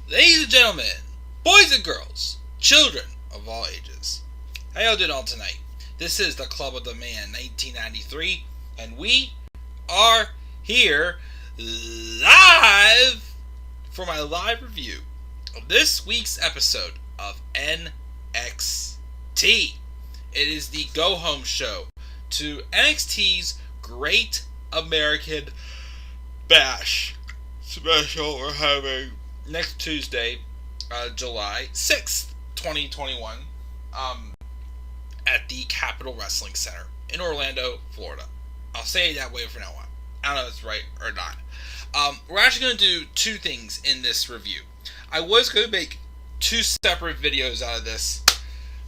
Ladies and gentlemen, boys and girls, children of all ages, how y'all doing all tonight? This is the Club of the Man 1993, and we are here live for my live review of this week's episode of NXT. It is the go-home show to NXT's Great American Bash special we're having next Tuesday, July 6th, 2021, at the Capitol Wrestling Center in Orlando, Florida. I'll say it that way from now on. I don't know if it's right or not. We're actually going to do two things in this review. I was going to make two separate videos out of this,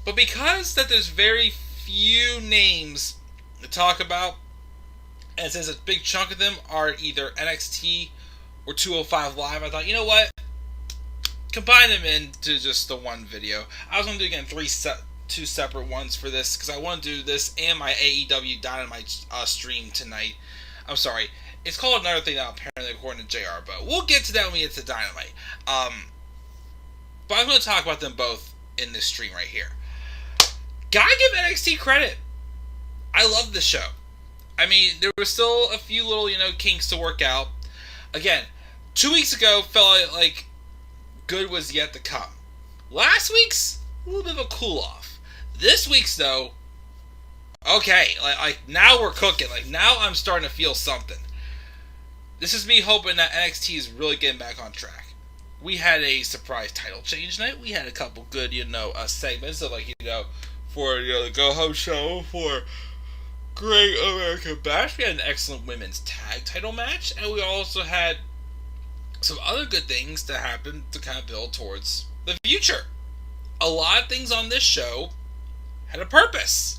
but because that there's very few names to talk about, and since a big chunk of them are either NXT or 205 Live, I thought, you know what? Combine them into just the one video. I was going to do, again, two separate ones for this, because I want to do this and my AEW Dynamite stream tonight. I'm sorry. It's called another thing now, apparently, according to JR, but we'll get to that when we get to Dynamite. But I'm going to talk about them both in this stream right here. Gotta give NXT credit. I love the show. I mean, there were still a few little, kinks to work out. Again, 2 weeks ago felt like good was yet to come. Last week's a little bit of a cool off. This week's though, okay, like now we're cooking. Like now I'm starting to feel something. This is me hoping that NXT is really getting back on track. We had a surprise title change night. We had a couple good, segments of for the go home show for Great American Bash. We had an excellent women's tag title match, and we also had some other good things that happened to kind of build towards the future. A lot of things on this show had a purpose,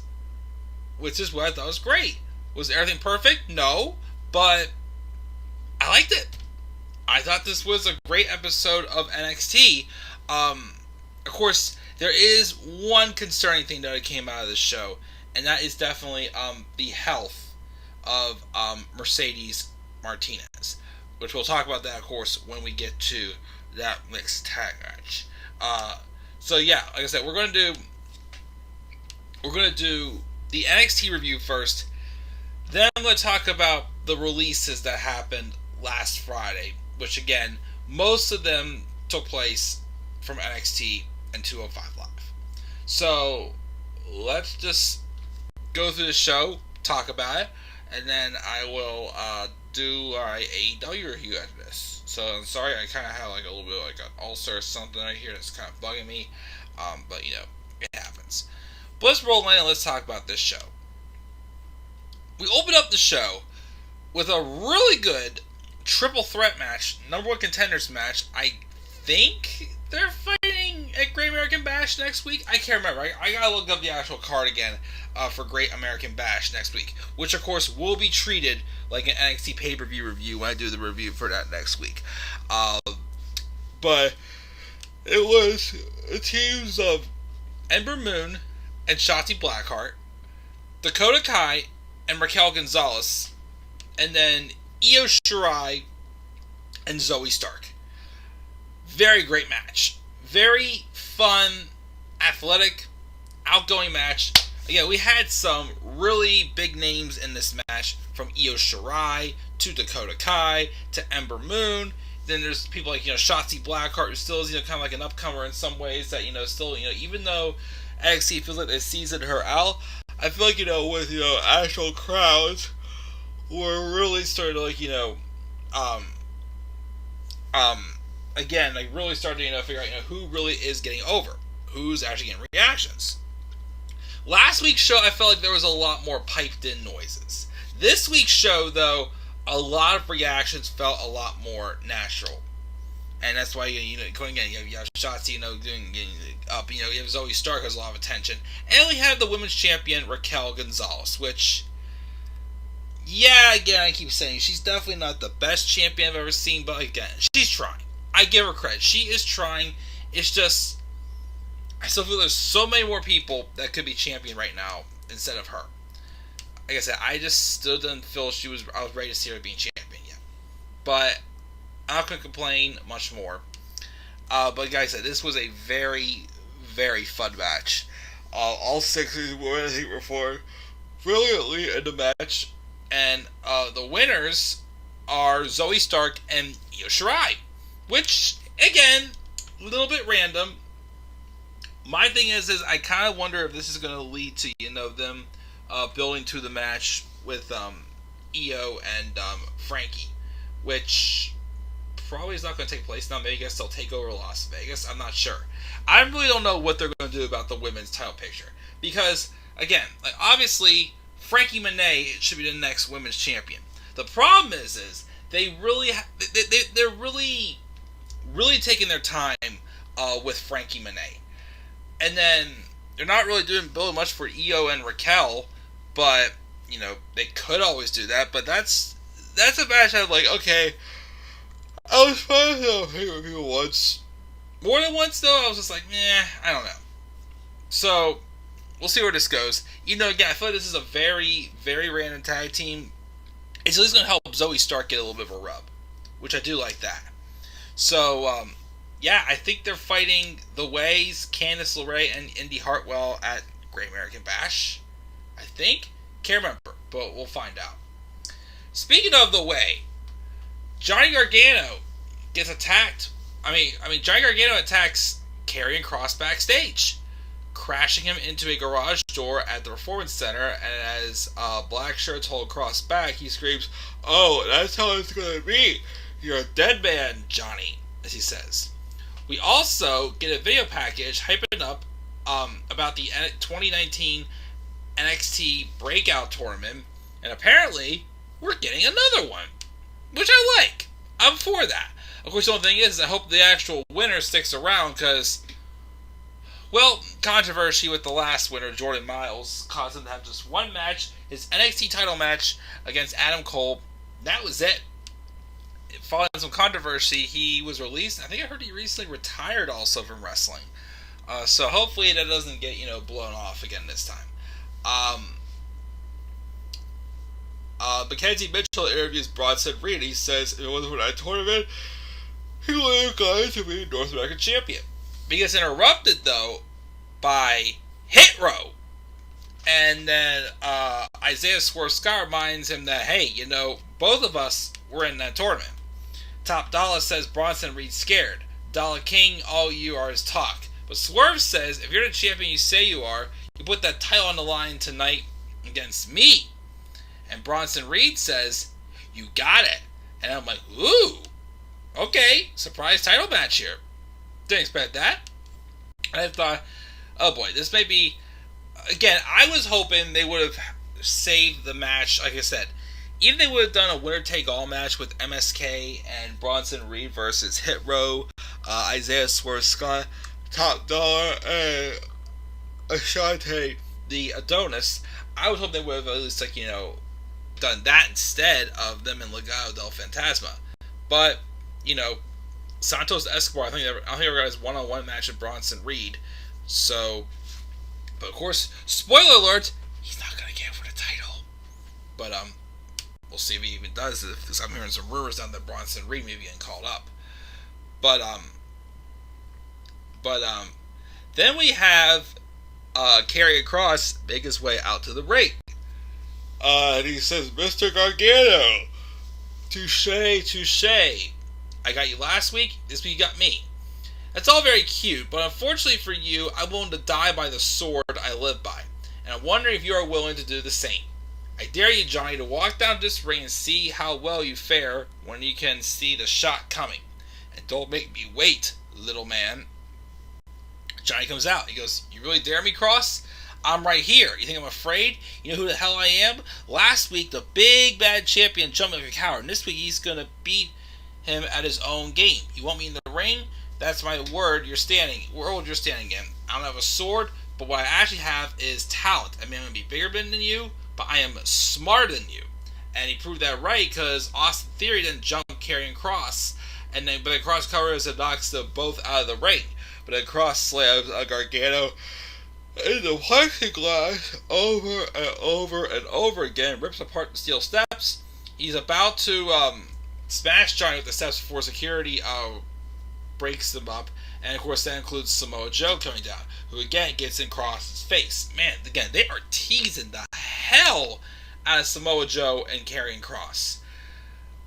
which is what I thought was great. Was everything perfect? No, but I liked it. I thought this was a great episode of NXT. Of course, there is one concerning thing that came out of this show, and that is definitely the health of Mercedes Martinez, which we'll talk about that, of course, when we get to that mixed tag match. So yeah, like I said, we're gonna do the NXT review first. Then I'm gonna talk about the releases that happened last Friday, which again, most of them took place from NXT and 205 Live. So let's just go through the show, talk about it, and then I will do our AEW review after this. So I'm sorry, I kind of have a little bit of an ulcer or something right here that's kind of bugging me, but it happens. But let's roll in and let's talk about this show. We open up the show with a really good triple threat match, number one contenders match. I think they're fighting at Great American Bash next week. I can't remember. I gotta look up the actual card again for Great American Bash next week, which of course will be treated like an NXT pay-per-view review when I do the review for that next week. But it was teams of Ember Moon and Shotzi Blackheart, Dakota Kai and Raquel Gonzalez, and then Io Shirai and Zoe Stark. Very great match. Very fun, athletic, outgoing match. Again, we had some really big names in this match, from Io Shirai to Dakota Kai to Ember Moon. Then there's people like Shotzi Blackheart, who still is kind of like an upcomer in some ways. That still even though NXT feels like they seasoned her out, I feel like with actual crowds, we're really starting to again, really starting to figure out who really is getting over, who's actually getting reactions. Last week's show, I felt like there was a lot more piped in noises. This week's show, though, a lot of reactions felt a lot more natural, and that's why going again, you have Shotzi, getting up, you have Zoe Stark has a lot of attention, and we have the women's champion Raquel Gonzalez, which, yeah, again, I keep saying she's definitely not the best champion I've ever seen, but again, she's trying. I give her credit. She is trying. It's just, I still feel there's so many more people that could be champion right now instead of her. Like I said, I just still didn't feel I was ready to see her being champion yet. But I'm not going to complain much more. But like I said, this was a very, very fun match. All six of these women, I think, performed brilliantly in the match. And the winners are Zoe Stark and Io Shirai. Which, again, a little bit random. My thing is I kind of wonder if this is going to lead to, them building to the match with Io and Frankie. Which probably is not going to take place now. Maybe I guess they'll take over Las Vegas. I'm not sure. I really don't know what they're going to do about the women's title picture. Because, again, obviously, Frankie Monet should be the next women's champion. The problem is they really they're really taking their time with Frankie Monet, and then they're not really building much for Io and Raquel. But they could always do that. But that's a match I'm like, okay. I was trying to favorite people once, more than once though. I was just like, I don't know. So we'll see where this goes. Again, I feel like this is a very, very random tag team. It's at least going to help Zoe Stark get a little bit of a rub, which I do like that. So, I think they're fighting The Ways, Candice LeRae, and Indy Hartwell at Great American Bash. I think. Can't remember, but we'll find out. Speaking of The Way, Johnny Gargano gets attacked. Johnny Gargano attacks Karrion Kross backstage, crashing him into a garage door at the Performance Center, and as black shirts hold Kross back, he screams, "Oh, that's how it's going to be. You're a dead man, Johnny," as he says. We also get a video package hyping up about the 2019 NXT Breakout Tournament, and apparently we're getting another one, which I like. I'm for that. Of course, the only thing is, I hope the actual winner sticks around, because, controversy with the last winner, Jordan Miles, caused him to have just one match, his NXT title match against Adam Cole. That was it. Following some controversy, he was released. I think I heard he recently retired also from wrestling. So hopefully that doesn't get, blown off again this time. Mackenzie Mitchell interviews Bronson Reed. He says, if it wasn't for that tournament, he would have gone to be North American champion. He gets interrupted, though, by Hit Row. And then Isaiah Swerve Scott reminds him that, hey, both of us were in that tournament. Top Dollar says Bronson Reed's scared. Dollar King, all you are is talk. But Swerve says, if you're the champion you say you are, you put that title on the line tonight against me. And Bronson Reed says, you got it. And I'm like, ooh, okay, surprise title match here. Didn't expect that. And I thought, oh boy, this may be, again, I was hoping they would have saved the match, like I said. Even if they would have done a winner-take-all match with MSK and Bronson Reed versus Hit Row, Isaiah Swerve Scott, Top Dollar, and Ashante the Adonis, I was hoping they would have at least, done that instead of them and Legado del Fantasma. But, Santos Escobar, I think they were guys one-on-one match with Bronson Reed. So, but of course, spoiler alert, he's not going to get for the title. But, we'll see if he even does it, because I'm hearing some rumors down that Bronson Reed may be getting called up. But then we have Karrion Kross make his way out to the ring. And he says, Mr. Gargano, touche, touche. I got you last week, this week you got me. That's all very cute, but unfortunately for you, I'm willing to die by the sword I live by. And I'm wondering if you are willing to do the same. I dare you, Johnny, to walk down this ring and see how well you fare when you can see the shot coming. And don't make me wait, little man. Johnny comes out. He goes, you really dare me, Kross? I'm right here. You think I'm afraid? You know who the hell I am? Last week, the big bad champion jumped like a coward. And this week, he's going to beat him at his own game. You want me in the ring? That's my word. You're standing in. I don't have a sword, but what I actually have is talent. I mean, I'm going to be bigger than you, but I am smarter than you. And he proved that right, because Austin Theory didn't jump Karrion Kross. But then Kross covers and knocks them both out of the ring. But then Kross slams Gargano in the plexiglass over and over and over again, rips apart the steel steps. He's about to smash Johnny with the steps before security breaks them up. And of course, that includes Samoa Joe coming down, who again gets in Cross's face. Man, again, they are teasing the hell out of Samoa Joe and Karrion Kross.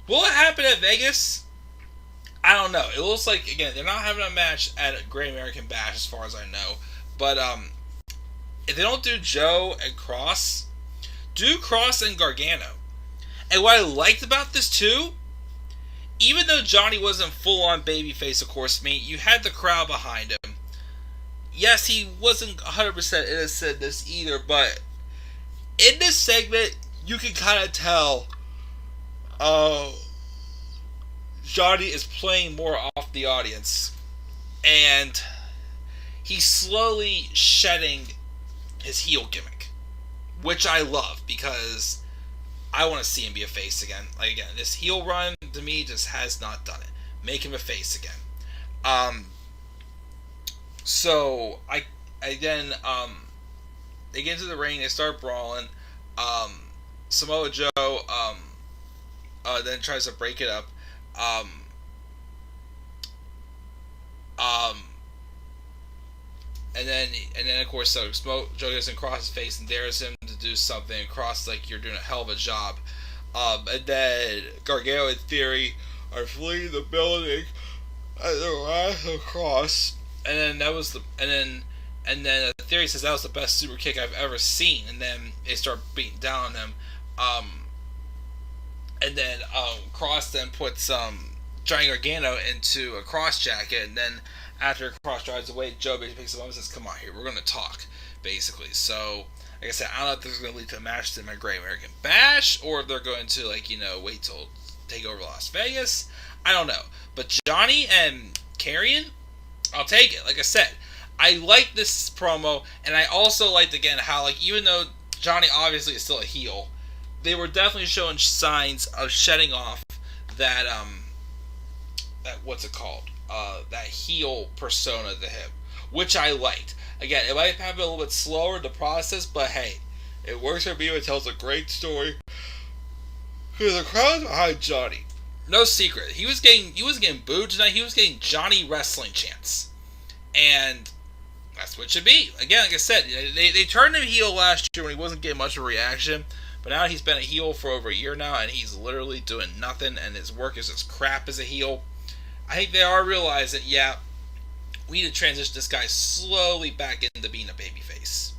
Will it happen at Vegas? I don't know. It looks like, again, they're not having a match at a Great American Bash as far as I know. But if they don't do Joe and Kross, do Kross and Gargano. And what I liked about this too, even though Johnny wasn't full on babyface, of course, you had the crowd behind him. Yes, he wasn't 100% innocent in this either, but in this segment, you can kind of tell Johnny is playing more off the audience, and he's slowly shedding his heel gimmick, which I love because I want to see him be a face again. Like, again, this heel run to me just has not done it. Make him a face again. So they get into the ring, they start brawling. Samoa Joe then tries to break it up. And then of course, so Joe gets in Kross's face and dares him to do something. And Kross like, you're doing a hell of a job. And then Gargano and Theory are fleeing the building at the wrath of Kross. And then Theory says that was the best super kick I've ever seen. And then they start beating down on him. And then Kross then puts Johnny Gargano into a Kross jacket, and then after Kross drives away, Joe basically picks him up and says, "Come on, here, we're going to talk," basically. So, like I said, I don't know if this is going to lead to a match in my Great American Bash, or if they're going to, wait till take over Las Vegas. I don't know. But Johnny and Karrion, I'll take it. Like I said, I like this promo, and I also liked, again, how, even though Johnny obviously is still a heel, they were definitely showing signs of shedding off that what's it called? That heel persona to him, which I liked. Again, it might have been a little bit slower to process, but hey, it works for me. It tells a great story. Because the crowd's behind Johnny. No secret, he was getting booed tonight. He was getting Johnny wrestling chants, and that's what it should be. Again, like I said, they turned him heel last year when he wasn't getting much of a reaction. But now he's been a heel for over a year now, and he's literally doing nothing, and his work is just crap as a heel. I think they are realizing, yeah, we need to transition this guy slowly back into being a babyface.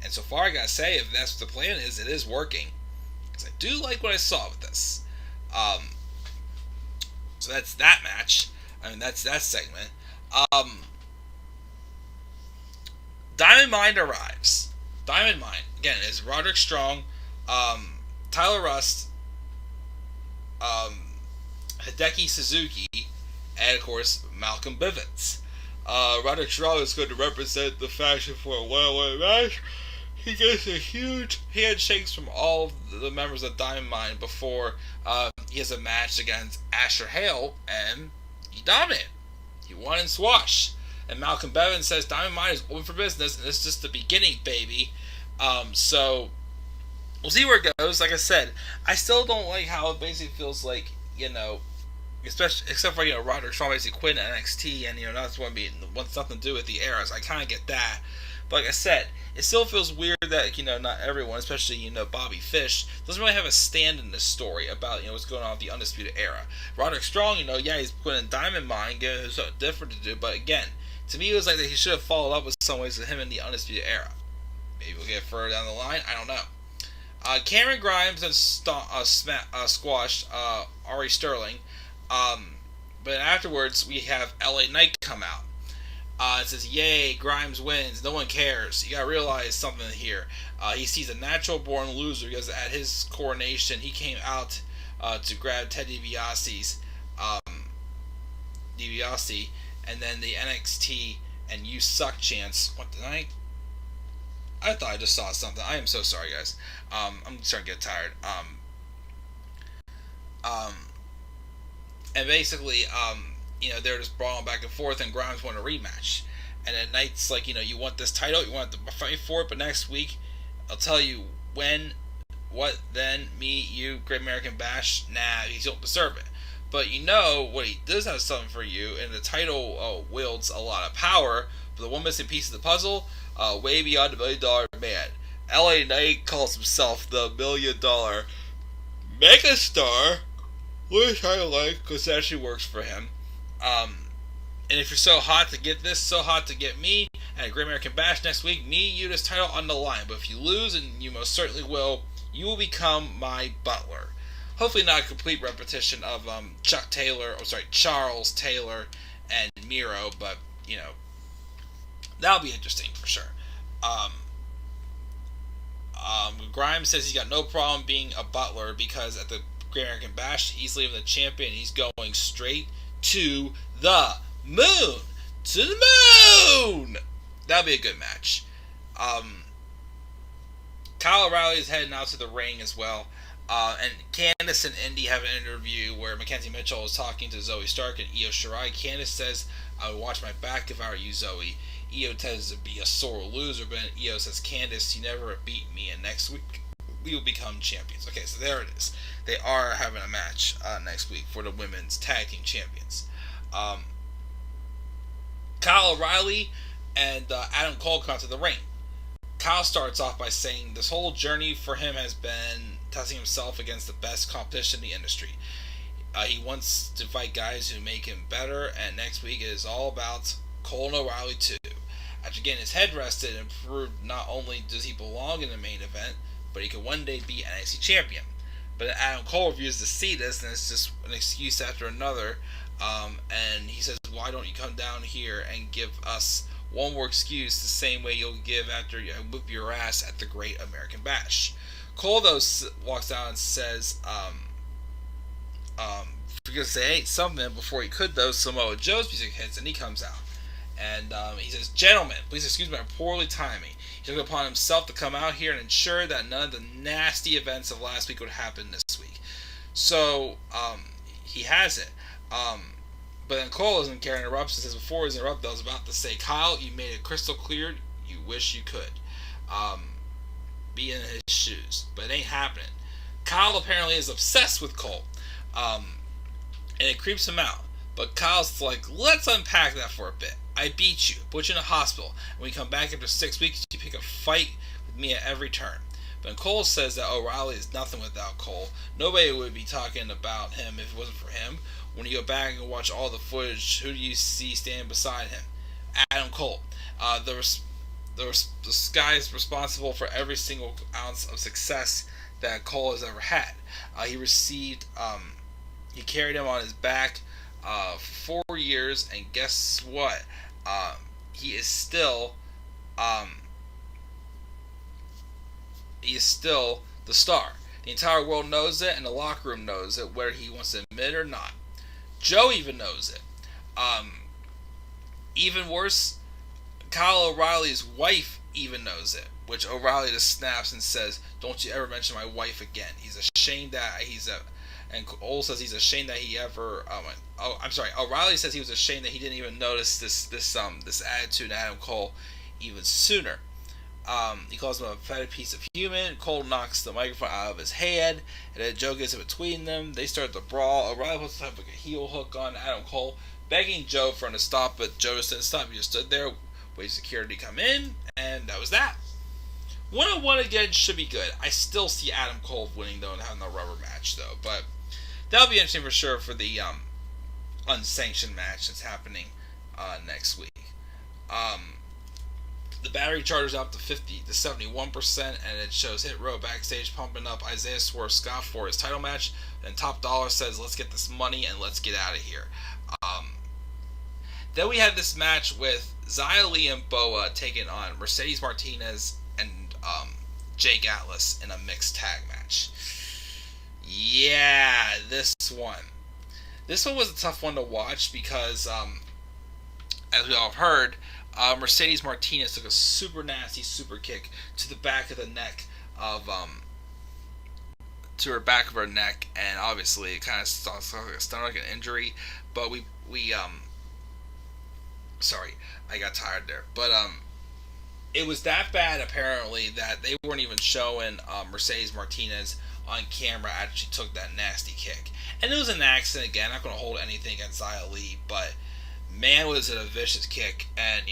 And so far, I gotta say, if that's what the plan is, it is working. Because I do like what I saw with this. So that's that match. That's that segment. Diamond Mine arrives. Diamond Mine, again, is Roderick Strong, Tyler Rust, Hideki Suzuki, and of course Malcolm Bivens. Roderick Strong is going to represent the faction for a one-on-one match. He gets a huge handshakes from all of the members of Diamond Mine before he has a match against Asher Hale, and he dominated. He won in squash. And Malcolm Bivens says Diamond Mine is open for business, and this is just the beginning, baby. So we'll see where it goes. Like I said, I still don't like how it basically feels like, especially except for Roderick Strong basically quit NXT, and that's wants nothing to do with the era. So I kind of get that. But like I said, it still feels weird that not everyone, especially Bobby Fish, doesn't really have a stand in this story about what's going on with the Undisputed Era. Roderick Strong, he's putting Diamond Mine, getting something different to do. But again, to me, it was like that he should have followed up with some ways with him in the Undisputed Era. Maybe we'll get further down the line. I don't know. Cameron Grimes then squashed Ari Sterling. But afterwards, we have LA Knight come out. It says, "Yay, Grimes wins. No one cares. You gotta realize something here." He sees a natural-born loser because at his coronation, he came out to grab Ted DiBiase's DiBiase, and then the NXT and "You Suck" chants. What did I thought I just saw something. I am so sorry, guys. I'm starting to get tired. And basically, they're just brawling back and forth, and Grimes won a rematch. And then Knight's like, you want this title, you want to fight for it, but next week, I'll tell you when, what, then, me, you, Great American Bash, nah, you don't deserve it. But you know what, he does have something for you, and the title wields a lot of power. But the one missing piece of the puzzle, way beyond the $1 million man. LA Knight calls himself the $1 million megastar, which I like because it actually works for him. And if you're so hot to get this, so hot to get me at a Great American Bash next week, me, you, this title on the line. But if you lose, and you most certainly will, you will become my butler. Hopefully not a complete repetition of Charles Taylor and Miro, but, that'll be interesting for sure. Grimes says he's got no problem being a butler because at the Great American Bash, he's leaving the champion. He's going straight to the moon. To the moon! That'll be a good match. Kyle O'Reilly is heading out to the ring as well. And Candice and Indy have an interview where Mackenzie Mitchell is talking to Zoe Stark and Io Shirai. Candice says, "I would watch my back if I were you, Zoe." Io tends to be a sore loser, but Io says, "Candice, you never beat me, and next week we will become champions." Okay, so there it is. They are having a match next week for the women's tag team champions. Kyle O'Reilly and Adam Cole come to the ring. Kyle starts off by saying this whole journey for him has been testing himself against the best competition in the industry. He wants to fight guys who make him better, and next week is all about Cole and O'Reilly too. After getting his head rested and proved not only does he belong in the main event, but he could one day be NXT champion. But Adam Cole refuses to see this, and it's just an excuse after another. And he says, "Why don't you come down here and give us one more excuse the same way you'll give after you whip your ass at the Great American Bash?" Cole, though, walks down and says, "Forget to say hey, something," before he could, though, Samoa Joe's music hits, and he comes out. And he says, "Gentlemen, please excuse my poorly timing." He took it upon himself to come out here and ensure that none of the nasty events of last week would happen this week. So, he has it. But then Cole isn't caring, interrupts and says, before he was interrupted, I was about to say, "Kyle, you made it crystal clear you wish you could be in his shoes." But it ain't happening. Kyle apparently is obsessed with Cole. And it creeps him out. But Kyle's like, "Let's unpack that for a bit. I beat you, put you in a hospital, and when you come back after 6 weeks, you pick a fight with me at every turn." But Cole says that O'Reilly is nothing without Cole. Nobody would be talking about him if it wasn't for him. When you go back and watch all the footage, who do you see standing beside him? Adam Cole. The guy's responsible for every single ounce of success that Cole has ever had. He carried him on his back for 4 years, and guess what? He is still the star. The entire world knows it, and the locker room knows it, whether he wants to admit it or not. Joe even knows it. Even worse, Kyle O'Reilly's wife even knows it, which O'Reilly just snaps and says, "Don't you ever mention my wife again." He's ashamed that and Cole says he's ashamed that he ever. O'Reilly says he was ashamed that he didn't even notice this attitude in Adam Cole even sooner. He calls him a pathetic piece of human. Cole knocks the microphone out of his hand, and then Joe gets in between them. They start to brawl. O'Reilly puts a heel hook on Adam Cole, begging Joe for him to stop, but Joe just didn't stop. He just stood there, waited for security to come in, and that was that. 1-on-1 again should be good. I still see Adam Cole winning, though, and having a rubber match, though. But that'll be interesting for sure for the unsanctioned match that's happening next week. The battery charger's up to 71%, and it shows Hit Row backstage pumping up Isaiah Swerve Scott for his title match. And Top Dollar says, "Let's get this money and let's get out of here." Then we had this match with Xia Li and Boa taking on Mercedes Martinez and Jake Atlas in a mixed tag match. Yeah, this one. This one was a tough one to watch because, as we all have heard, Mercedes Martinez took a super nasty super kick to the back of the neck to her back of her neck, and obviously it kind of sounds like an injury. But sorry, I got tired there. But it was that bad apparently that they weren't even showing Mercedes Martinez on camera actually took that nasty kick. And it was an accident again. I'm not going to hold anything against Xia Li, but man, was it a vicious kick. And,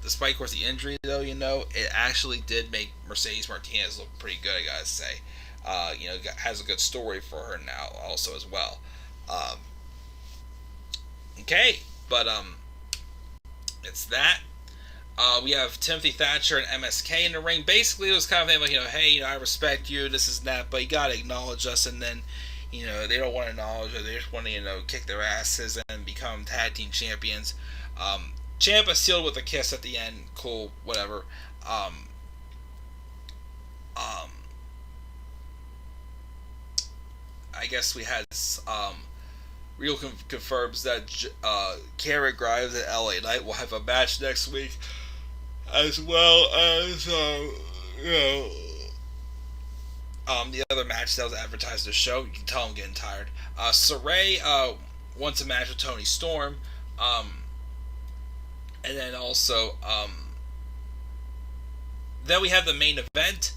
despite, of course, the injury, though, it actually did make Mercedes Martinez look pretty good, I gotta say. Has a good story for her now, also, as well. Um, okay, but, it's that. We have Timothy Thatcher and MSK in the ring. Basically, it was kind of thing like, hey, I respect you, this is that, but you gotta acknowledge us, and then, they don't want to acknowledge it. They just want to, kick their asses and become tag team champions. Ciampa sealed with a kiss at the end. Cool, whatever. I guess we had Real confirms that Cameron Grimes and LA Knight will have a match next week, as well as the other match that was advertised in the show. You can tell I'm getting tired. Saray wants a match with Tony Storm, and then also then we have the main event.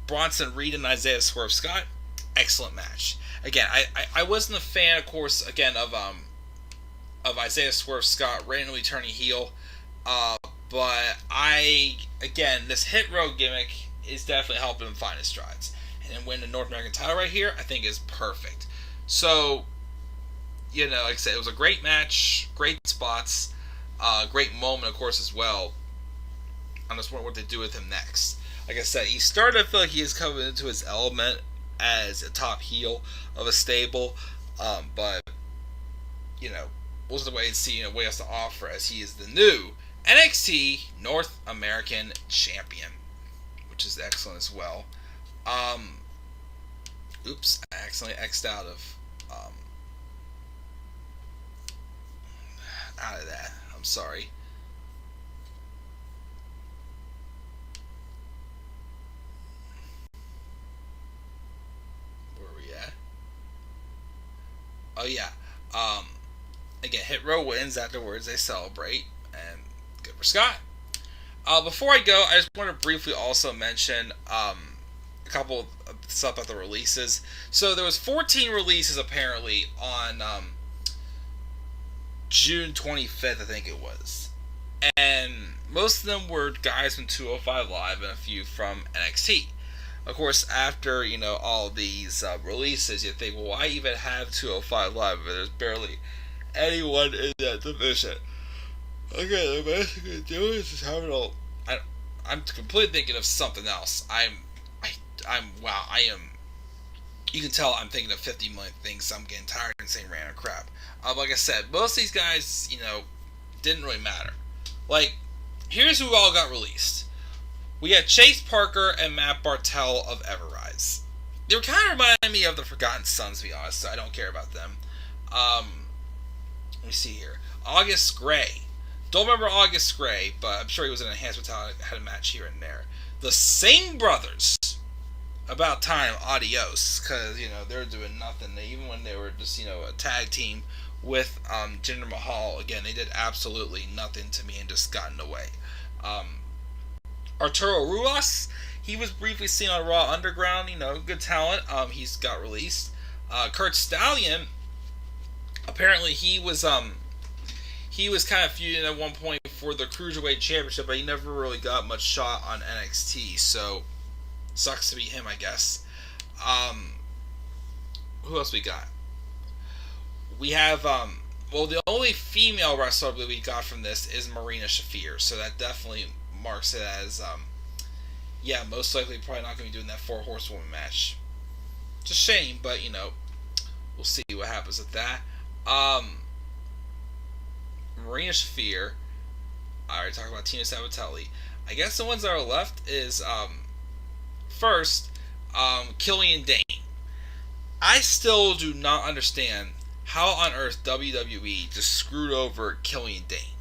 Bronson Reed and Isaiah Swerve Scott. Excellent match. Again, I wasn't a fan, of course, again of Isaiah Swerve Scott randomly turning heel, but this hit row gimmick is definitely helping him find his strides, and then win the North American title right here, I think is perfect. So, like I said, it was a great match, great spots, great moment, of course, as well. I'm just wondering what they do with him next. Like I said, he started to feel like he is coming into his element as a top heel of a stable, but we'll just wait and see what he has to offer, as he is the new NXT North American Champion, which is excellent as well. Oops, I accidentally X'd out of that. I'm sorry. Oh yeah. Again, Hit Row wins. Afterwards, they celebrate, and good for Scott. Before I go, I just want to briefly also mention a couple of stuff about the releases. So there was 14 releases apparently on June 25th, I think it was, and most of them were guys from 205 Live and a few from NXT. Of course, after all these releases, you think, well, why even have 205 Live? But there's barely anyone in that division. Okay, the best you can do is just have it all. I'm completely thinking of something else. Wow. I am. You can tell I'm thinking of 50 million things. So I'm getting tired and saying random crap. Like I said, most of these guys, didn't really matter. Like, here's who all got released. We had Chase Parker and Matt Bartel of Everrise. They were kind of reminding me of the Forgotten Sons, to be honest, so I don't care about them. Let me see here. August Gray. Don't remember August Gray, but I'm sure he was in Enhancement Talent, had a match here and there. The Singh Brothers. About time, adios, because, they're doing nothing. Even when they were just, a tag team with Jinder Mahal, again, they did absolutely nothing to me and just gotten away. Arturo Ruas, he was briefly seen on Raw Underground, good talent. He's got released. Kurt Stallion, apparently he was kind of feuding at one point for the Cruiserweight Championship, but he never really got much shot on NXT, so sucks to be him, I guess. Who else we got? We have, the only female wrestler I believe we got from this is Marina Shafir, so that definitely marks it as, most likely probably not going to be doing that 4 horsewoman match. It's a shame, but, we'll see what happens with that. Marina Shafir, I already talked about Tina Sabatelli. I guess the ones that are left is, first, Killian Dane. I still do not understand how on earth WWE just screwed over Killian Dane.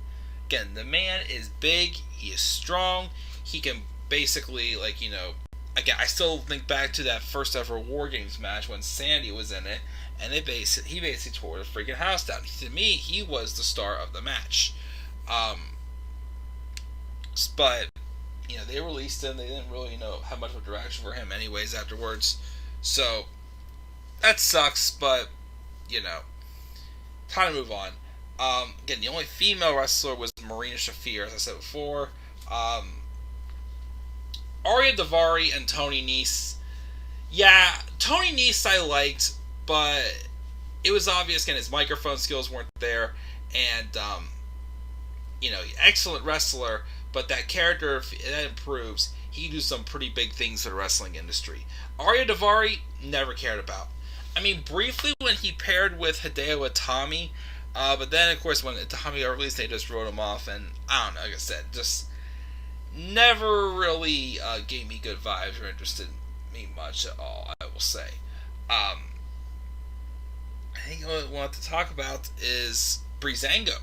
Again, the man is big, he is strong, he can basically, again, I still think back to that first ever War Games match when Sandy was in it, and he basically tore the freaking house down. To me, he was the star of the match. But they released him. They didn't really, have much of a direction for him, anyways. Afterwards, so that sucks. But you know, time to move on. Again, the only female wrestler was Marina Shafir, as I said before. Arya Davari and Tony Nese. Yeah, Tony Nese I liked, but it was obvious, again, his microphone skills weren't there, and, excellent wrestler, but that character, if that improves, he can do some pretty big things for the wrestling industry. Arya Davari, never cared about. I mean, briefly when he paired with Hideo Itami, but then, of course, when Itami got released, they just wrote him off, and I don't know, like I said, just never really gave me good vibes or interested me much at all, I will say. I think what I want to talk about is Breezango.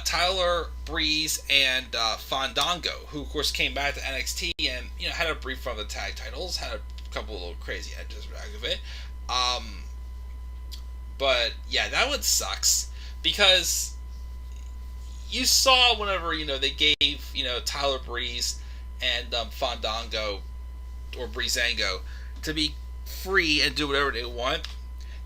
Tyler Breeze and Fandango, who of course came back to NXT and had a brief run of the tag titles, had a couple of little crazy edges of it. But yeah, that one sucks because you saw whenever they gave Tyler Breeze and Fandango or Breezango to be free and do whatever they want.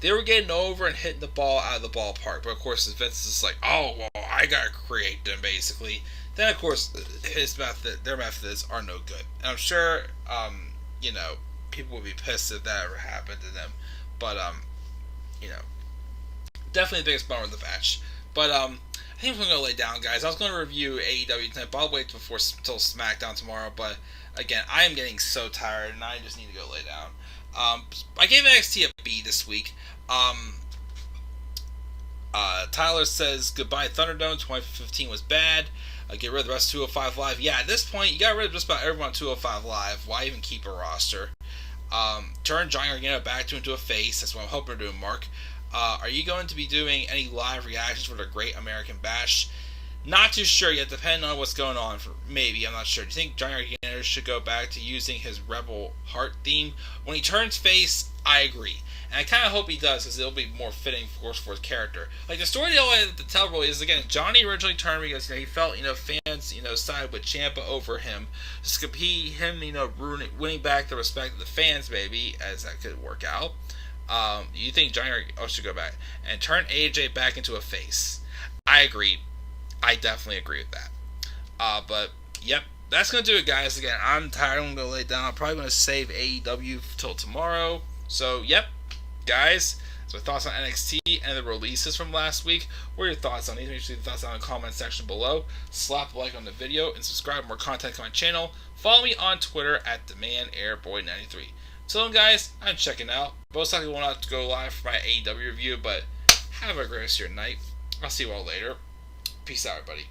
They were getting over and hitting the ball out of the ballpark, but of course Vince is like, oh well, I gotta create them basically. Then of course their methods are no good, and I'm sure people would be pissed if that ever happened to them. But definitely the biggest bummer of the match. But I think I'm gonna lay down, guys. I was gonna review AEW tonight, but I'll wait until SmackDown tomorrow. But again, I am getting so tired, and I just need to go lay down. I gave NXT a B this week. Tyler says goodbye Thunderdome. 2015 was bad. Get rid of the rest of 205 Live. Yeah, at this point, you got rid of just about everyone on 205 Live. Why even keep a roster? Turn Johnny Gargano back into a face. That's what I'm hoping to do, Mark. Are you going to be doing any live reactions for the Great American Bash? Not too sure yet, depending on what's going on. Maybe, I'm not sure. Do you think Johnny Gargano should go back to using his Rebel Heart theme? When he turns face, I agree. And I kind of hope he does, because it'll be more fitting, of course, for his character. Like, the story they all had to tell really is, again, Johnny originally turned because, he felt, fans, sided with Ciampa over him. Just winning back the respect of the fans, maybe, as that could work out. You think Johnny Gargano should go back and turn AJ back into a face? I agree. I definitely agree with that. But, yep, that's going to do it, guys. Again, I'm tired. I'm going to lay down. I'm probably going to save AEW till tomorrow. So, yep, guys, that's my thoughts on NXT and the releases from last week. What are your thoughts on these? Make sure you leave your thoughts down in the comment section below. Slap a like on the video and subscribe for more content to my channel. Follow me on Twitter at TheManAirBoy93. Till then, guys, I'm checking out. Most likely will not go live for my AEW review, but have a great rest of your night. I'll see you all later. Peace out, everybody.